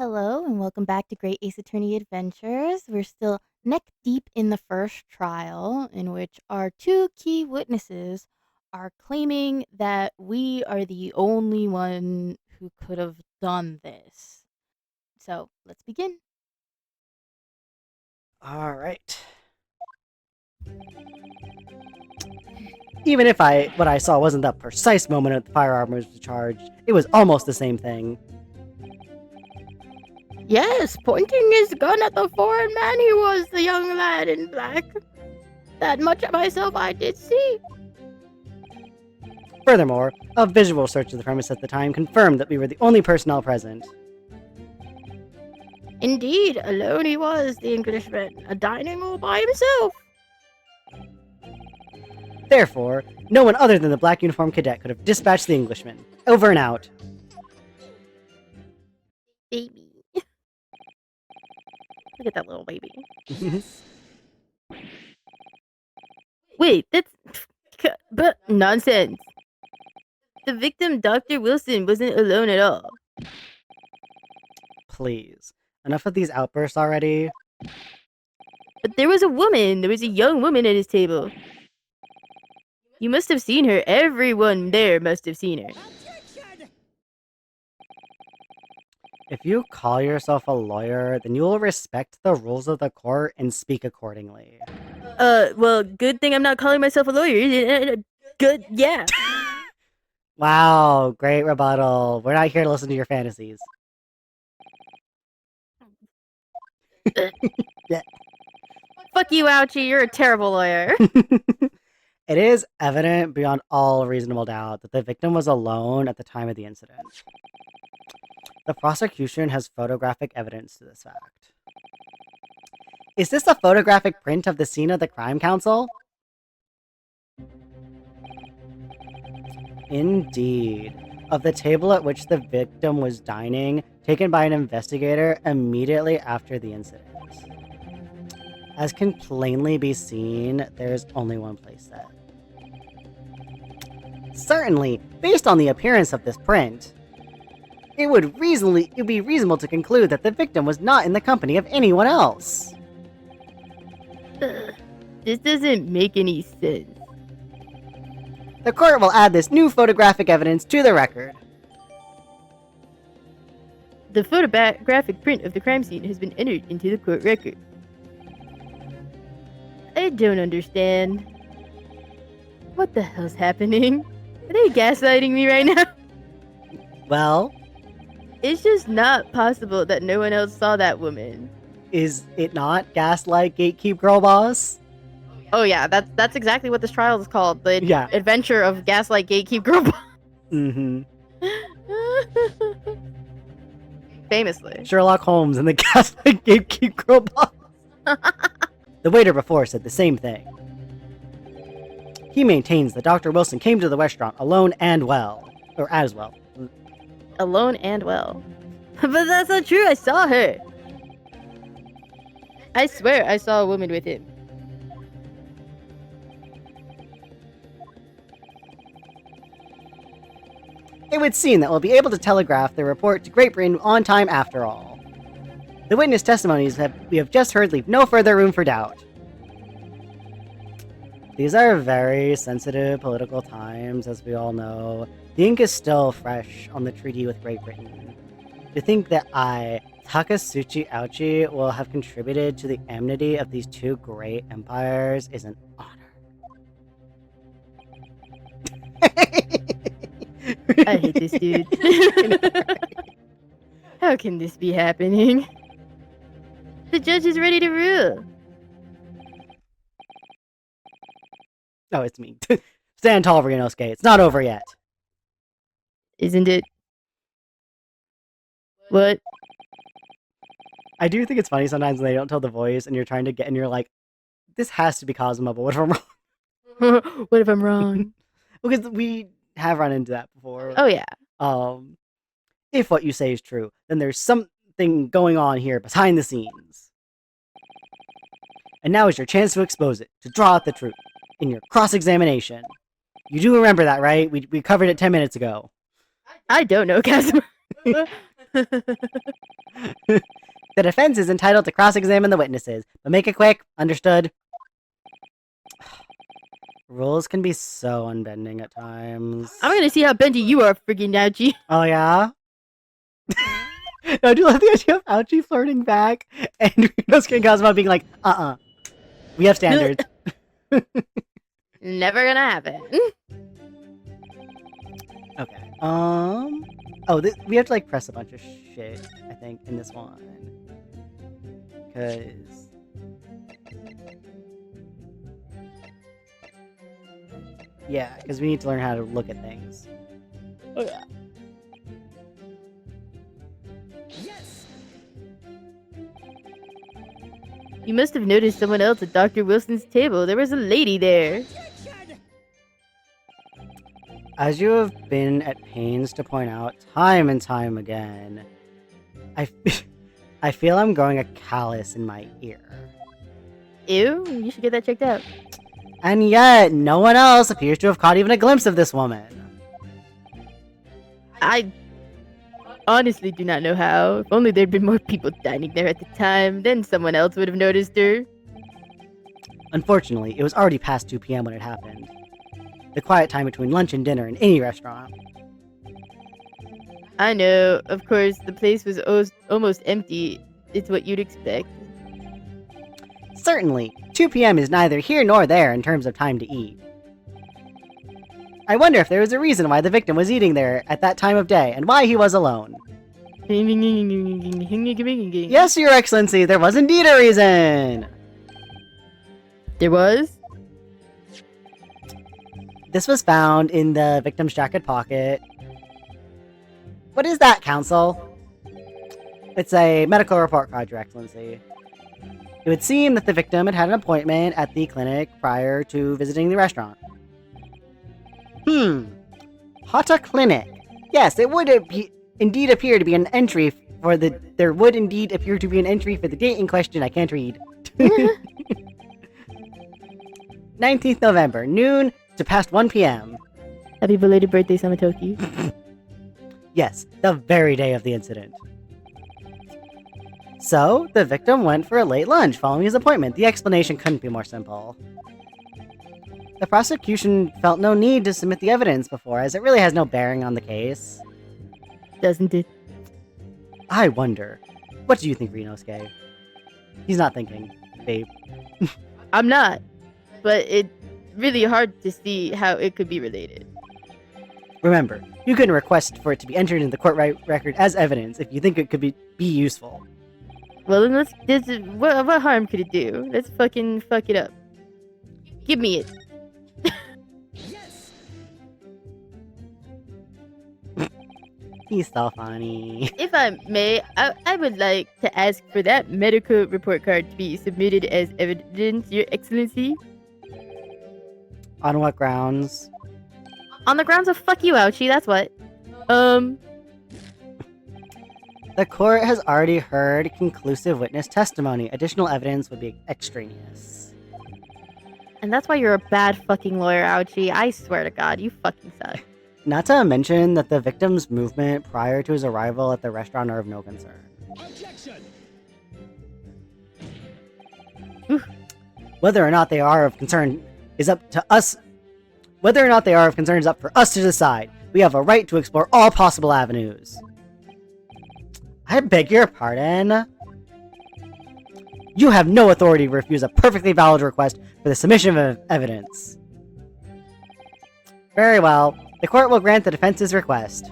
Hello and welcome back to Great Ace Attorney Adventures. We're still neck deep in the first trial, in which our two key witnesses are claiming that we are the only one who could have done this. So let's begin. All right. Even if what I saw wasn't the precise moment that the firearm was charged, it was almost the same thing. Yes, pointing his gun at the foreign man, he was the young lad in black. That much of myself I did see. Furthermore, a visual search of the premise at the time confirmed that we were the only personnel present. Indeed, alone he was, the Englishman, dining all by himself. Therefore, no one other than the black uniformed cadet could have dispatched the Englishman. Over and out. Baby. Look at that little baby. Wait, that's but nonsense. The victim, Dr. Wilson, wasn't alone at all. Please. Enough of these outbursts already. But there was a woman. There was a young woman at his table. You must have seen her. Everyone there must have seen her. If you call yourself a lawyer, then you will respect the rules of the court and speak accordingly. Well, good thing I'm not calling myself a lawyer. Good, yeah. Wow, great rebuttal. We're not here to listen to your fantasies. Yeah. Fuck you, Ouchie. You're a terrible lawyer. It is evident beyond all reasonable doubt that the victim was alone at the time of the incident. The prosecution has photographic evidence to this fact. Is this a photographic print of the scene of the crime council? Indeed. Of the table at which the victim was dining, taken by an investigator immediately after the incident. As can plainly be seen, there's only one playset. Certainly, based on the appearance of this print, it would be reasonable to conclude that the victim was not in the company of anyone else. This doesn't make any sense. The court will add this new photographic evidence to the record. The photographic print of the crime scene has been entered into the court record. I don't understand. What the hell's happening? Are they gaslighting me right now? Well, it's just not possible that no one else saw that woman. Is it not Gaslight Gatekeep Girl Boss? Oh yeah, that's exactly what this trial is called. The adventure of Gaslight Gatekeep Girl Boss. Mm-hmm. Famously. Sherlock Holmes and the Gaslight Gatekeep Girl Boss. The waiter before said the same thing. He maintains that Dr. Wilson came to the restaurant alone and well. Or as well. Alone and well. But that's not true, I saw her. I swear I saw a woman with him. It would seem that we'll be able to telegraph the report to Great Britain on time after all. The witness testimonies we have just heard leave no further room for doubt. These are very sensitive political times, as we all know. The ink is still fresh on the treaty with Great Britain. To think that I, Takasuchi Ouchi, will have contributed to the enmity of these two great empires is an honor. I hate this dude. How can this be happening? The judge is ready to rule. Oh, it's me. Stand tall, Ryunosuke. It's not over yet. Isn't it? What? I do think it's funny sometimes when they don't tell the voice and you're trying to get, and you're like, this has to be Kazuma, but what if I'm wrong? What if I'm wrong? Because we have run into that before. Oh, yeah. If what you say is true, then there's something going on here behind the scenes. And now is your chance to expose it, to draw out the truth, in your cross-examination. You do remember that, right? We covered it 10 minutes ago. I don't know, Kazuma. The defense is entitled to cross-examine the witnesses, but make it quick. Understood? Rules can be so unbending at times. I'm gonna see how bendy you are, friggin' Ouchie. Oh, yeah? No, I do love the idea of Ouchie flirting back and Rinosuke Kazuma being like, we have standards. Never gonna happen. Okay. Oh, we have to like press a bunch of shit, I think, in this one. Because... Yeah, because we need to learn how to look at things. Oh yeah. Yes. You must have noticed someone else at Dr. Wilson's table. There was a lady there. As you have been at pains to point out time and time again, I feel I'm growing a callus in my ear. Ew, you should get that checked out. And yet, no one else appears to have caught even a glimpse of this woman. I honestly do not know how. If only there'd been more people dining there at the time, then someone else would have noticed her. Unfortunately, it was already past 2 p.m. when it happened. The quiet time between lunch and dinner in any restaurant. I know, of course, the place was almost empty. It's what you'd expect. Certainly, 2 p.m. is neither here nor there in terms of time to eat. I wonder if there was a reason why the victim was eating there at that time of day, and why he was alone. Yes, Your Excellency, there was indeed a reason! There was? This was found in the victim's jacket pocket. What is that, Counsel? It's a medical report card, Your Excellency. It would seem that the victim had an appointment at the clinic prior to visiting the restaurant. Hata Clinic. Yes, it would indeed appear to be an entry for the... There would indeed appear to be an entry for the date in question. I can't read. 19th November, noon to past 1 p.m. Happy belated birthday, Samatoki. Yes, the very day of the incident. So, the victim went for a late lunch following his appointment. The explanation couldn't be more simple. The prosecution felt no need to submit the evidence before, as it really has no bearing on the case. Doesn't it? I wonder. What do you think, Rinosuke? He's not thinking, babe. I'm not. But it's really hard to see how it could be related. Remember, you can request for it to be entered in the court record as evidence if you think it could be useful. Well, then what harm could it do? Let's fucking fuck it up. Give me it. Yes. He's so funny. If I may, I would like to ask for that medical report card to be submitted as evidence, Your Excellency. On what grounds? On the grounds of fuck you, Ouchie, that's what. The court has already heard conclusive witness testimony. Additional evidence would be extraneous. And that's why you're a bad fucking lawyer, Ouchie. I swear to God, you fucking suck. Not to mention that the victim's movement prior to his arrival at the restaurant are of no concern. Objection. Whether or not they are of concern is up to us. Whether or not they are of concern is up for us to decide. We have a right to explore all possible avenues. I beg your pardon? You have no authority to refuse a perfectly valid request for the submission of evidence. Very well. The court will grant the defense's request.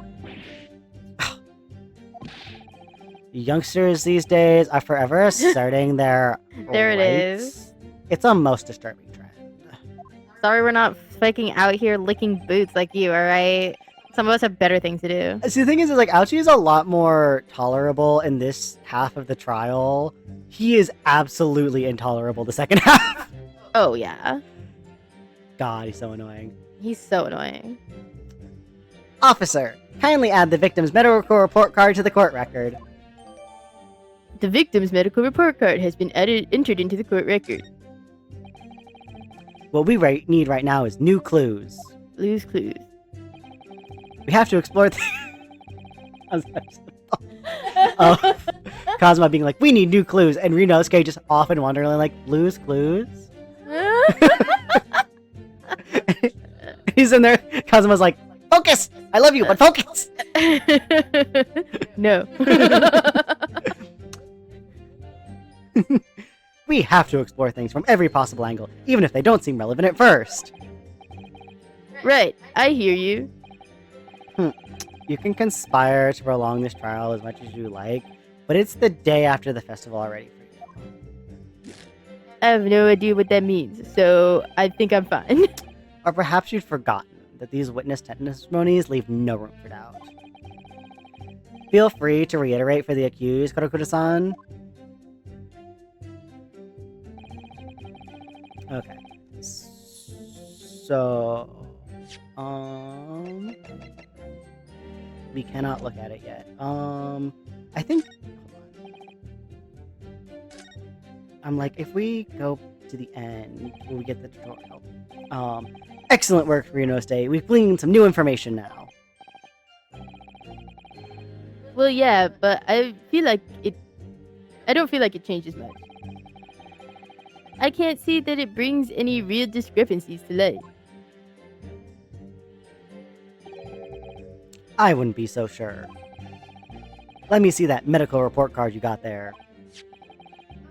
Youngsters these days are forever asserting their There it rights. is. It's a most disturbing trend. Sorry we're not fucking out here licking boots like you, alright? Some of us have better things to do. See, the thing is like, Ouchie is a lot more tolerable in this half of the trial. He is absolutely intolerable the second half. Oh, yeah. God, he's so annoying. He's so annoying. Officer, kindly add the victim's medical report card to the court record. The victim's medical report card has been entered into the court record. What we need right now is new clues. Lose clues. We have to explore of Kazuma being like, we need new clues, and Ryunosuke just off in Wonderland like, clues? He's in there, Kazuma's like, focus! I love you, but focus! No. We have to explore things from every possible angle, even if they don't seem relevant at first. Right, I hear you. You can conspire to prolong this trial as much as you like, but it's the day after the festival already for you. I have no idea what that means, so I think I'm fine. Or perhaps you'd forgotten that these witness testimonies leave no room for doubt. Feel free to reiterate for the accused, Kurokura-san. Okay. So... we cannot look at it yet. I think... Hold on. I'm like, if we go to the end, will we get the tutorial? Excellent work, Ryunosuke. We've gleaned some new information now. Well, yeah, but I don't feel like it changes much. I can't see that it brings any real discrepancies to light. I wouldn't be so sure. Let me see that medical report card you got there.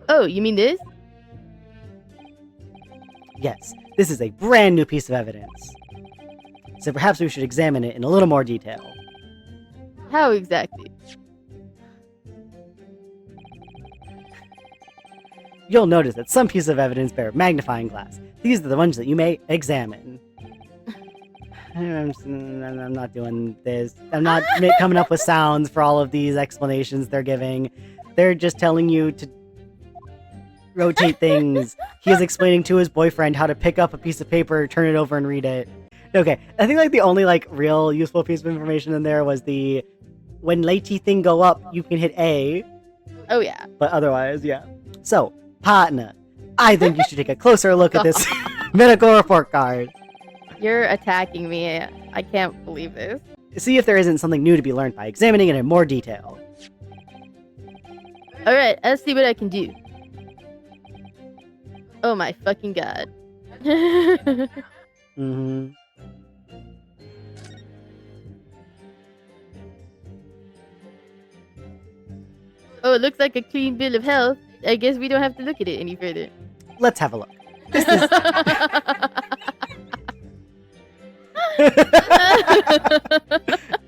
Oh, you mean this? Yes, this is a brand new piece of evidence. So perhaps we should examine it in a little more detail. How exactly? You'll notice that some pieces of evidence bear magnifying glass. These are the ones that you may examine. I'm not doing this. I'm not coming up with sounds for all of these explanations they're giving. They're just telling you to rotate things. He is explaining to his boyfriend how to pick up a piece of paper, turn it over, and read it. Okay, I think like the only like real useful piece of information in there was the when Lei-T thing go up, you can hit A. Oh yeah. But otherwise, yeah. So, partner, I think you should take a closer look at this medical report card. You're attacking me. I can't believe this. See if there isn't something new to be learned by examining it in more detail. Alright, let's see what I can do. Oh my fucking god. Mm-hmm. Oh, it looks like a clean bill of health. I guess we don't have to look at it any further. Let's have a look. This is...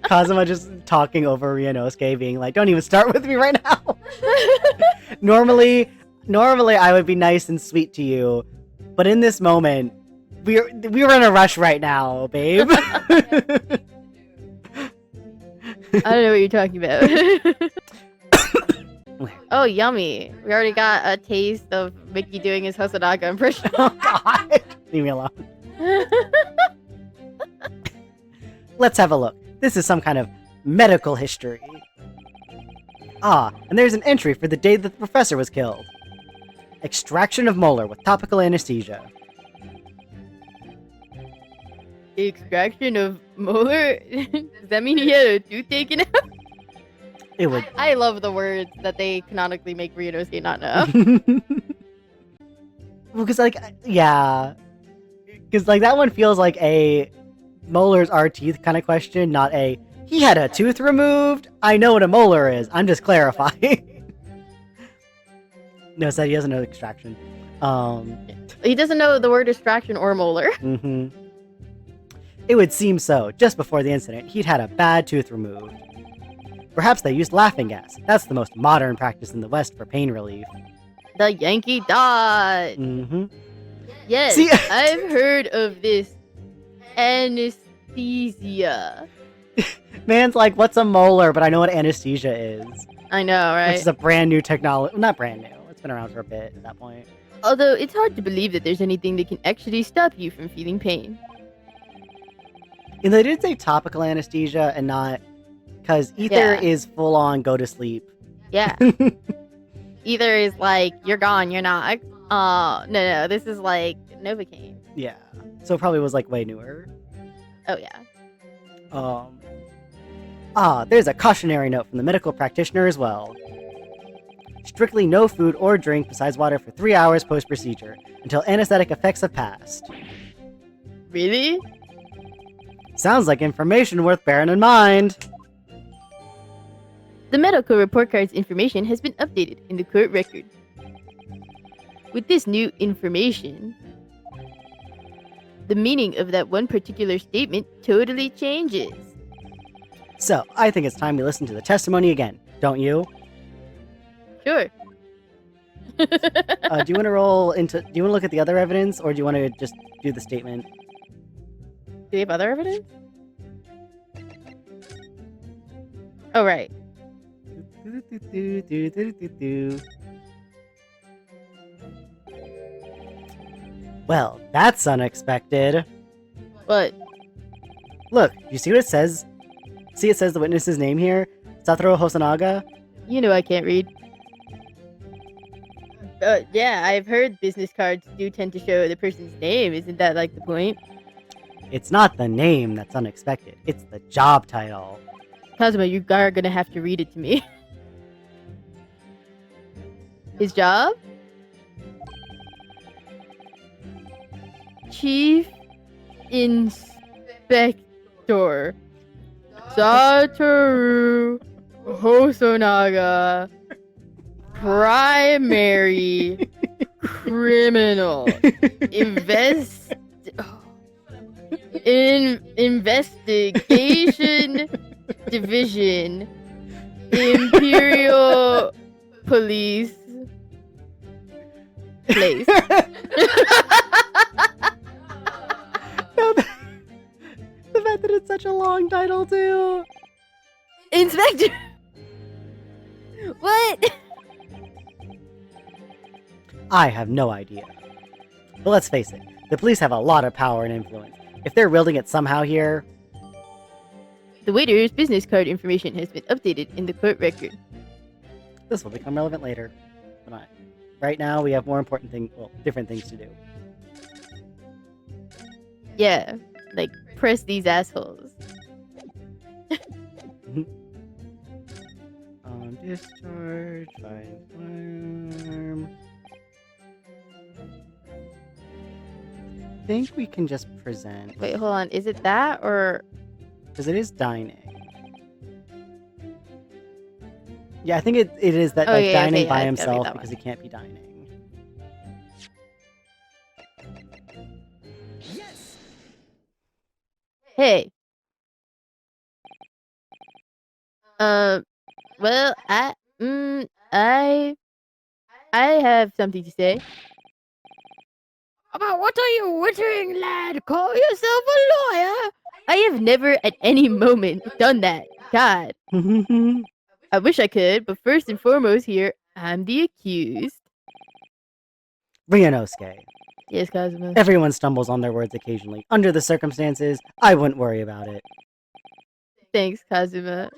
Kazuma just talking over Ryunosuke, being like, don't even start with me right now. Normally I would be nice and sweet to you, but in this moment, we were in a rush right now, babe. I don't know what you're talking about. Oh, yummy. We already got a taste of Mickey doing his Hosonaga impression. Oh, God. Leave me alone. Let's have a look. This is some kind of medical history. Ah, and there's an entry for the day that the professor was killed. Extraction of molar with topical anesthesia. Extraction of molar? Does that mean he had a tooth taken out? It would... I love the words that they canonically make Ryunosuke not know. Well, because, like, yeah. Because, like, that one feels like a molars are teeth kind of question, not a, he had a tooth removed? I know what a molar is. I'm just clarifying. No, said he doesn't know extraction. He doesn't know the word extraction or molar. Mm-hmm. It would seem so. Just before the incident, he'd had a bad tooth removed. Perhaps they used laughing gas. That's the most modern practice in the West for pain relief. The Yankee dot. Mm-hmm. Yes, See? I've heard of this anesthesia. Man's like, what's a molar? But I know what anesthesia is. I know, right? Which is a brand new technology. Not brand new. It's been around for a bit at that point. Although it's hard to believe that there's anything that can actually stop you from feeling pain. And they did say topical anesthesia and not... Because ether Yeah. is full on go to sleep. Yeah. Either is like, you're gone, you're not. No, this is like Novocaine. Yeah. So it probably was like way newer. Oh, yeah. Ah, there's a cautionary note from the medical practitioner as well. Strictly no food or drink besides water for 3 hours post-procedure, until anesthetic effects have passed. Really? Sounds like information worth bearing in mind. The medical report card's information has been updated in the court record. With this new information, the meaning of that one particular statement totally changes. So, I think it's time we listen to the testimony again, don't you? Sure. Do you want to roll into... Do you want to look at the other evidence, or do you want to just do the statement? Do they have other evidence? Oh, right. Well, that's unexpected. What? Look, you see what it says? See, it says the witness's name here? Satoru Hosonaga? You know I can't read. Yeah, I've heard business cards do tend to show the person's name. Isn't that like the point? It's not the name that's unexpected. It's the job title. Kazuma, you are gonna have to read it to me. His job? Chief Inspector Satoru Hosonaga, primary criminal investigation division, Imperial Police Place. No, the fact that it's such a long title, too. Inspector. What? I have no idea. But let's face it, the police have a lot of power and influence. If they're wielding it somehow here... The waiter's business card information has been updated in the court record. This will become relevant later. But not. Right now, we have more important things, well, different things to do. Yeah, like press these assholes. Discharge, firearm. I think we can just present. Wait, hold on. Is it that or... Because it is dining. Yeah, I think it is that, like, yeah, dining okay, by yeah, it's gotta be himself that because one. he can't be dining. Yes! Hey. Well, I have something to say. About what are you wittering, lad? Call yourself a lawyer? I have never at any moment done that. God. I wish I could, but first and foremost here, I'm the accused. Ryunosuke. Yes, Kazuma. Everyone stumbles on their words occasionally. Under the circumstances, I wouldn't worry about it. Thanks, Kazuma.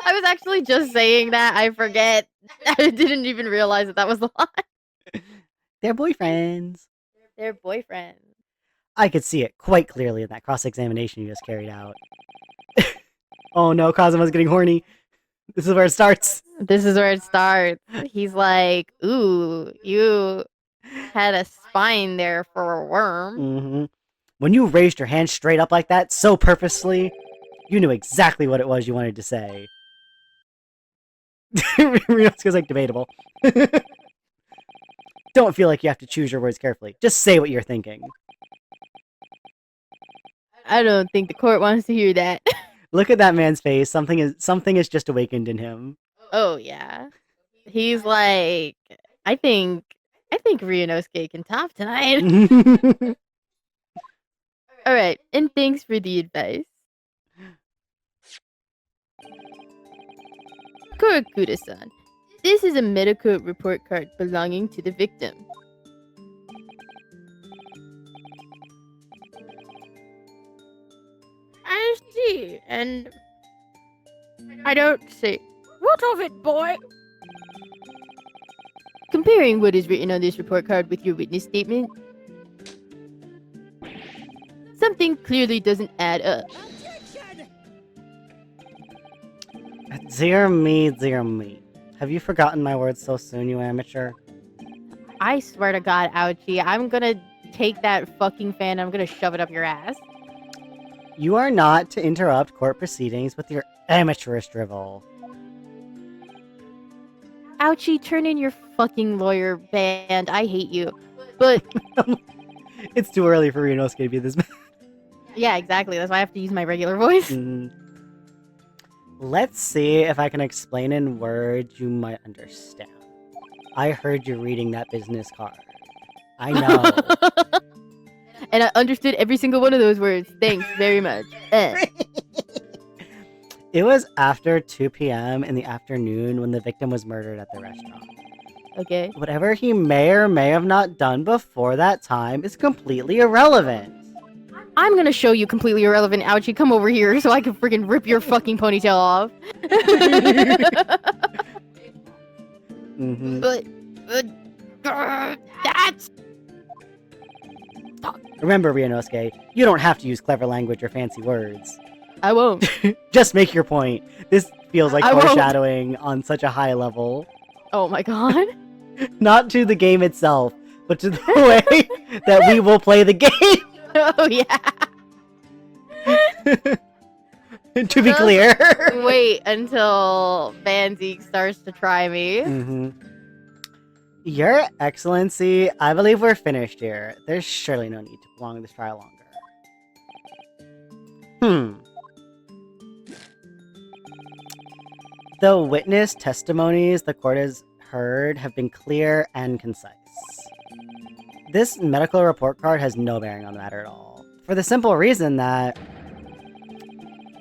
I was actually just saying that. I forget. I didn't even realize that was the line. They're boyfriends. They're boyfriends. I could see it quite clearly in that cross-examination you just carried out. Oh no, Kazuma's getting horny. This is where it starts. This is where it starts. He's like, ooh, you had a spine there for a worm. Mm-hmm. When you raised your hand straight up like that, so purposely, you knew exactly what it was you wanted to say. Ryunosuke's like debatable. Don't feel like you have to choose your words carefully. Just say what you're thinking. I don't think the court wants to hear that. Look at that man's face. Something is just awakened in him. Oh yeah. He's like, I think Ryunosuke can top tonight. Alright, and thanks for the advice. Kurakuda-san, this is a medical report card belonging to the victim. I see, and I don't see. What of it, boy? Comparing what is written on this report card with your witness statement, something clearly doesn't add up. Objection! Dear me, dear me. Have you forgotten my words so soon, you amateur? I swear to God, Ouchie, I'm gonna take that fucking fan and I'm gonna shove it up your ass. You are not to interrupt court proceedings with your amateurish drivel. Ouchie, turn in your fucking lawyer band. I hate you. But It's too early for Renosuke to be this bad. yeah, exactly. That's why I have to use my regular voice. Let's see if I can explain in words you might understand. I heard you reading that business card. I know. And I understood every single one of those words. Thanks very much. It was after 2 p.m. in the afternoon when the victim was murdered at the restaurant. Okay. Whatever he may or may have not done before that time is completely irrelevant. I'm gonna show you completely irrelevant, Ouchie. Come over here so I can freaking rip your fucking ponytail off. But that's... Remember, Ryunosuke, you don't have to use clever language or fancy words. I won't. Just make your point. This feels like I won't. foreshadowing on such a high level. Oh my god. Not to the game itself, but to the way that we will play the game. Oh yeah. To be clear. Wait until Banzeek starts to try me. Your Excellency, I believe we're finished here. There's surely no need to prolong this trial longer. The witness testimonies the court has heard have been clear and concise. This medical report card has no bearing on the matter at all. For the simple reason that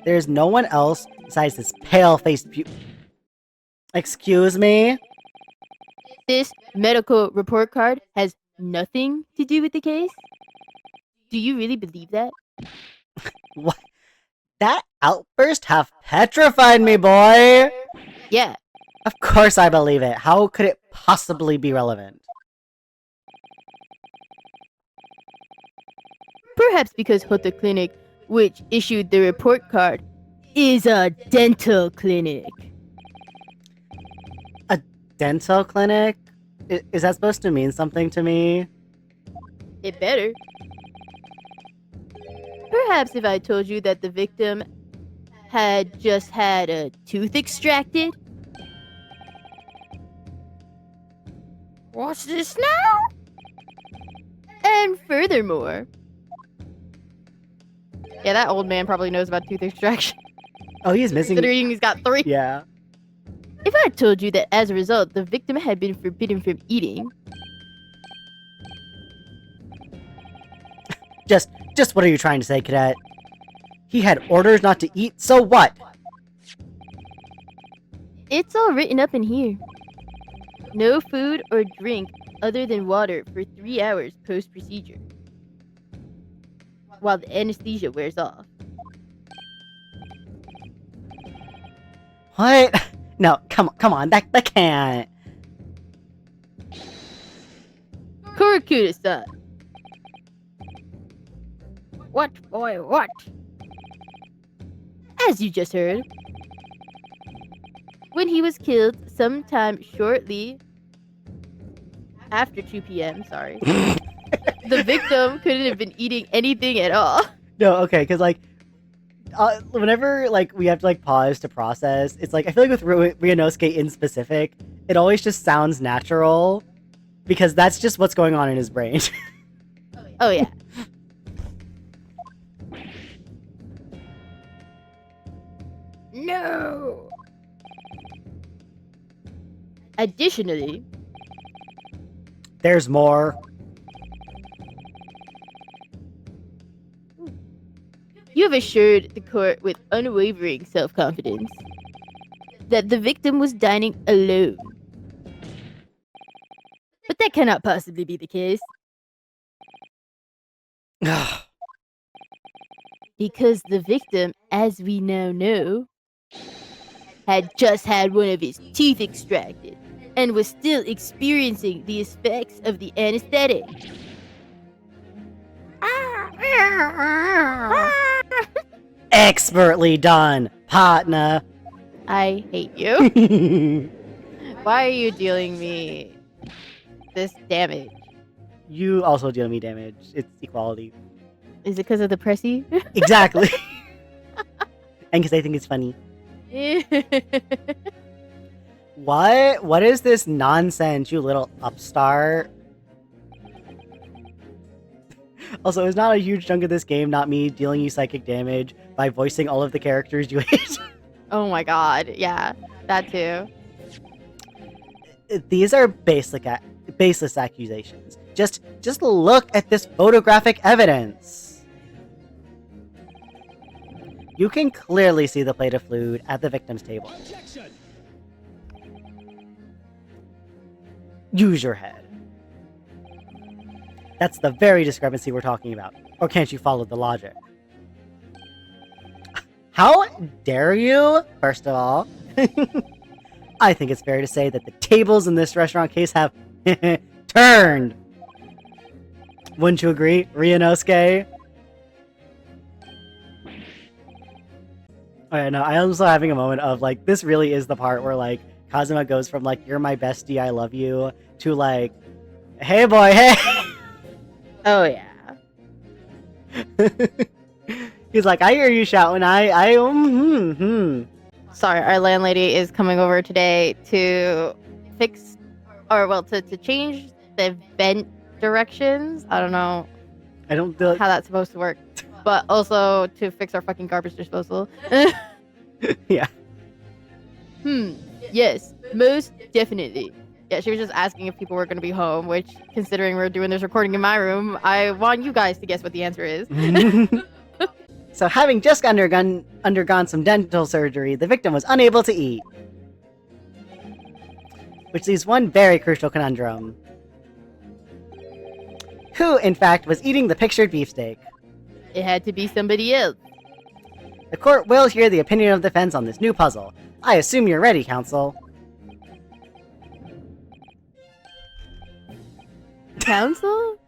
there's no one else besides this pale-faced Excuse me? This medical report card has nothing to do with the case? Do you really believe that? What? That outburst have petrified me, boy! Yeah. Of course I believe it. How could it possibly be relevant? Perhaps because Hotta Clinic, which issued the report card, is a dental clinic. A dental clinic? Is that supposed to mean something to me? It better. Perhaps if I told you that the victim had just had a tooth extracted. What's this now? And furthermore... Yeah, that old man probably knows about tooth extraction. Oh, he's missing... Considering he's got 3. Yeah. If I told you that as a result, the victim had been forbidden from eating... Just what are you trying to say, cadet? He had orders not to eat, so what? It's all written up in here. No food or drink other than water for 3 hours post-procedure. While the anesthesia wears off. What? No, come on, that can't. Kurakuda-san. What, boy, what? As you just heard, when he was killed sometime shortly after 2 p.m., sorry, the victim couldn't have been eating anything at all. No, okay, because, like, whenever, like, we have to, like, pause to process, it's like, I feel like with Ryunosuke in specific, it always just sounds natural, because that's just what's going on in his brain. Oh, yeah. No! Additionally, There's more. you have assured the court with unwavering self-confidence that the victim was dining alone. But that cannot possibly be the case. Because the victim, as we now know, had just had one of his teeth extracted and was still experiencing the effects of the anesthetic. Expertly done, partner. I hate you. Why are you dealing me this damage? You also deal me damage. It's equality. Is it because of the pressy? Exactly. And because I think it's funny. What is this nonsense, you little upstart? Also, is not a huge chunk of this game not me dealing you psychic damage by voicing all of the characters you hate? Oh my god, yeah, that too. These are baseless accusations. Just look at this photographic evidence. You can clearly see the plate of food at the victim's table. Objection! Use your head. That's the very discrepancy we're talking about. Or can't you follow the logic? How dare you, first of all? I think it's fair to say that the tables in this restaurant case have turned. Wouldn't you agree, Ryunosuke? Oh yeah, no, I'm also having a moment of, like, this really is the part where, like, Kazuma goes from, like, you're my bestie, I love you, to, like, hey boy, hey! Oh yeah. He's like, I hear you shouting, Sorry, our landlady is coming over today to fix, or well, to change the vent directions. I don't know I don't feel how that's supposed to work, but also to fix our fucking garbage disposal. Yeah. Yes, most definitely. Yeah, she was just asking if people were going to be home, which, considering we're doing this recording in my room, I want you guys to guess what the answer is. So having just undergone some dental surgery, the victim was unable to eat. Which leaves one very crucial conundrum. Who, in fact, was eating the pictured beefsteak? It had to be somebody else. The court will hear the opinion of the defense on this new puzzle. I assume you're ready, counsel. Counsel?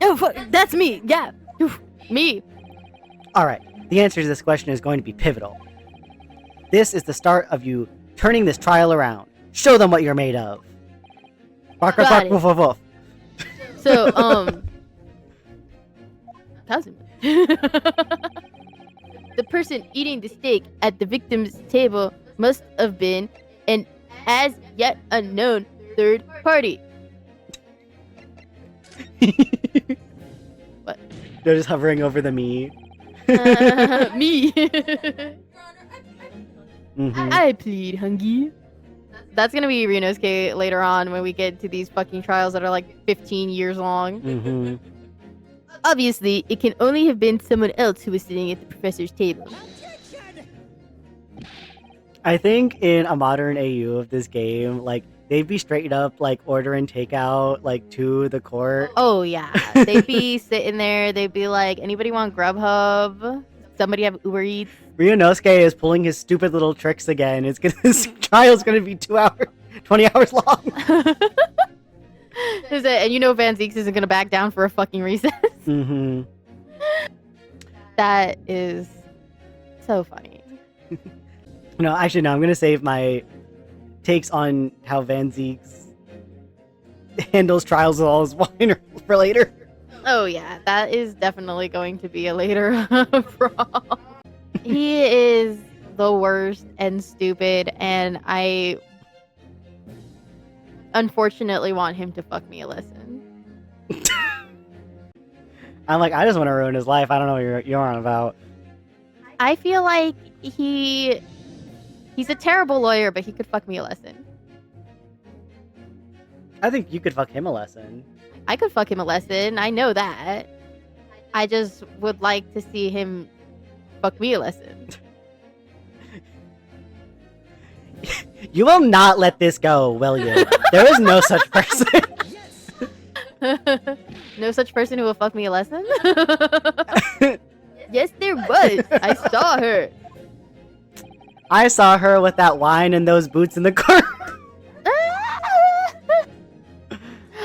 Oh, fuck, that's me. Yeah, me. Alright, the answer to this question is going to be pivotal. This is the start of you turning this trial around. Show them what you're made of. Bark, bark, Got bark, it. woof, woof, woof. So, cousin. The person eating the steak at the victim's table must have been an as yet unknown third party. What? They're just hovering over the me. Me. Mm-hmm. I plead, Hungy. That's gonna be Ryunosuke later on when we get to these fucking trials that are like 15 years long. Mm-hmm. Obviously, it can only have been someone else who was sitting at the professor's table. Objection! I think in a modern AU of this game, like, they'd be straight up, like, ordering takeout, like, to the court. Oh yeah, they'd be sitting there. They'd be like, "Anybody want Grubhub? Somebody have Uber Eats?" Ryunosuke is pulling his stupid little tricks again. This trial's gonna be 20 hours long. And you know Van Zeeks isn't gonna back down for a fucking recess. Mm-hmm. That is so funny. No, actually, no. I'm gonna save my takes on how Van Zeeks handles trials with all his wine for later. Oh yeah, that is definitely going to be a later brawl. He is the worst and stupid, and I unfortunately want him to fuck me a lesson. I'm like, I just want to ruin his life. I don't know what you're on about. I feel like he's a terrible lawyer, but he could fuck me a lesson. I think you could fuck him a lesson. I could fuck him a lesson. I know that. I just would like to see him fuck me a lesson. You will not let this go, will you? There is no such person. Yes! No such person who will fuck me a lesson? Yes, there was. I saw her. I saw her with that wine and those boots in the car.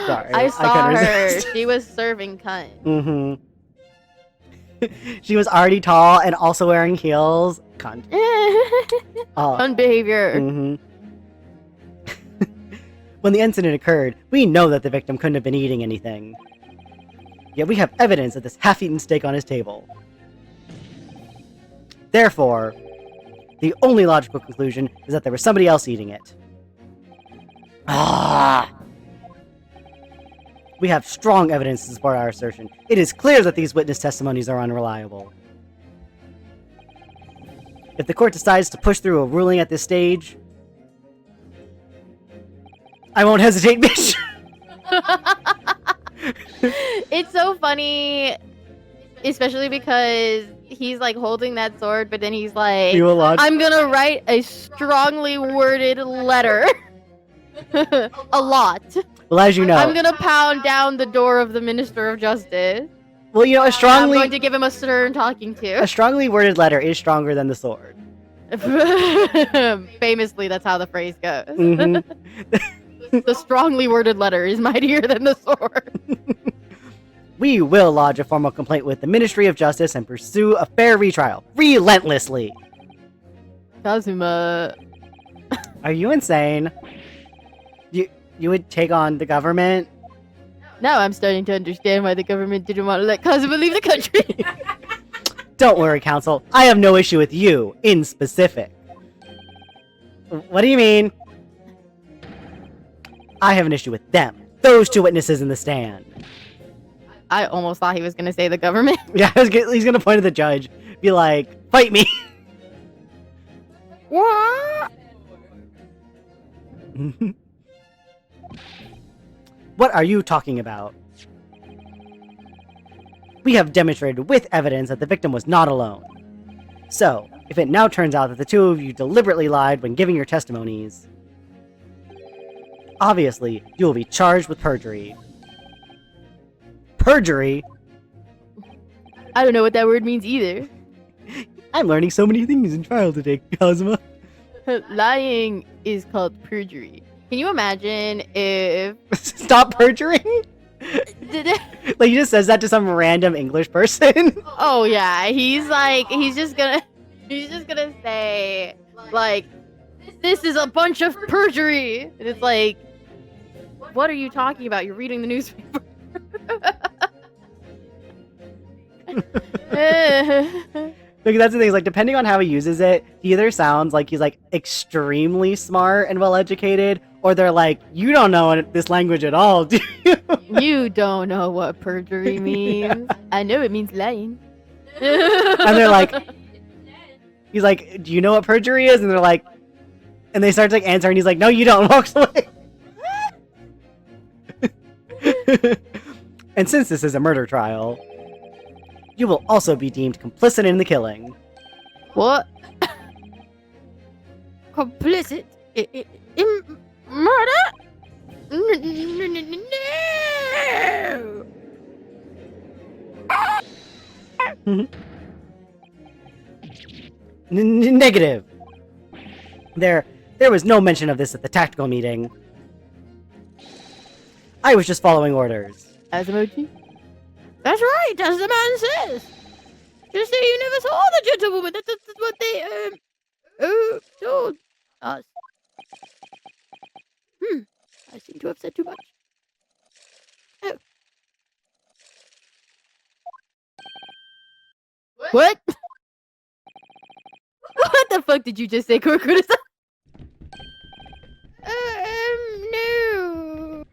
Sorry, I saw couldn't her. resist. She was serving cunt. Mm-hmm. She was already tall and also wearing heels. Cunt. Oh. Fun behavior. Mm-hmm. When the incident occurred, we know that the victim couldn't have been eating anything. Yet we have evidence of this half-eaten steak on his table. Therefore, the only logical conclusion is that there was somebody else eating it. Ah! We have strong evidence to support our assertion. It is clear that these witness testimonies are unreliable. If the court decides to push through a ruling at this stage, I won't hesitate, bitch! It's so funny, especially because he's like holding that sword, but then he's like, You will lodge- I'm gonna write a strongly worded letter. A lot. Well, as you know... I'm gonna pound down the door of the Minister of Justice. Well, you know, I'm going to give him a stern talking to. a strongly worded letter is stronger than the sword. Famously, that's how the phrase goes. Mhm. The strongly worded letter is mightier than the sword. We will lodge a formal complaint with the Ministry of Justice and pursue a fair retrial. Relentlessly! Kazuma. Are you insane? You would take on the government? Now I'm starting to understand why the government didn't want to let Kazuma leave the country. Don't worry, Counsel. I have no issue with you, in specific. What do you mean? I have an issue with them. Those two witnesses in the stand. I almost thought he was going to say the government. Yeah, he's gonna point at the judge. Be like, fight me! What? What are you talking about? We have demonstrated with evidence that the victim was not alone. So, if it now turns out that the two of you deliberately lied when giving your testimonies, obviously, you will be charged with perjury. Perjury? I don't know what that word means either. I'm learning so many things in trial today, Kazuma. Lying is called perjury. Can you imagine if... Stop perjuring? Like, he just says that to some random English person? Oh yeah, he's just gonna say, like, this is a bunch of perjury! And it's like, what are you talking about? You're reading the newspaper. Because that's the thing, is like, depending on how he uses it, he either sounds like he's like extremely smart and well educated, or they're like, you don't know this language at all, do you? You don't know what perjury means. Yeah. I know it means lying. And they're like, he's like, do you know what perjury is? And they're like, and they start to like answer, and he's like, no, you don't, and walks away. And since this is a murder trial, you will also be deemed complicit in the killing. What? Complicit in murder? No. Negative. There was no mention of this at the tactical meeting. I was just following orders. Asamochi? That's right, as the man says. Just say you never saw the gentlewoman. That's what they told us. I seem to have said too much. Oh. What? What the fuck did you just say, Kurikuta-san? No.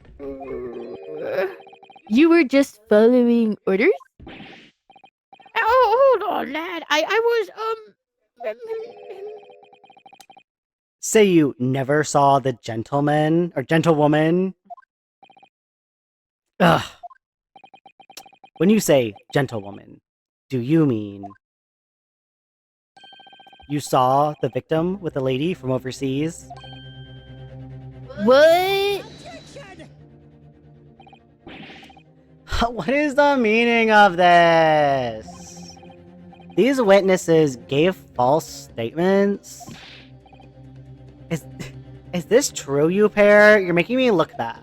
You were just following orders? Oh, hold on, lad. I was, Say you never saw the gentleman or gentlewoman. Ugh. When you say gentlewoman, do you mean you saw the victim with the lady from overseas? What? What is the meaning of this? These witnesses gave false statements? Is this true, you pair? You're making me look bad.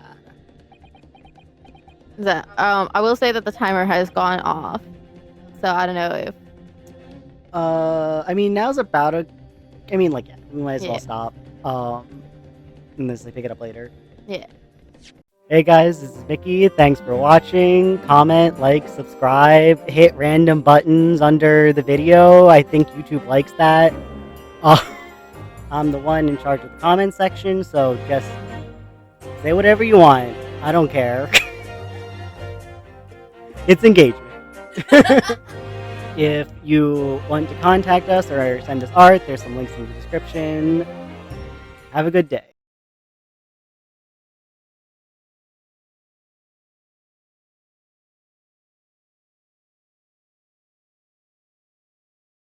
I will say that the timer has gone off. So I don't know if I mean, now's about a. I mean, like, yeah, we might as Yeah. well stop. And just like pick it up later. yeah. Hey guys, this is Mickey. Thanks for watching. Comment, like, subscribe, hit random buttons under the video. I think YouTube likes that. I'm the one in charge of the comment section, so just say whatever you want. I don't care. It's engagement. If you want to contact us or send us art, there's some links in the description. Have a good day.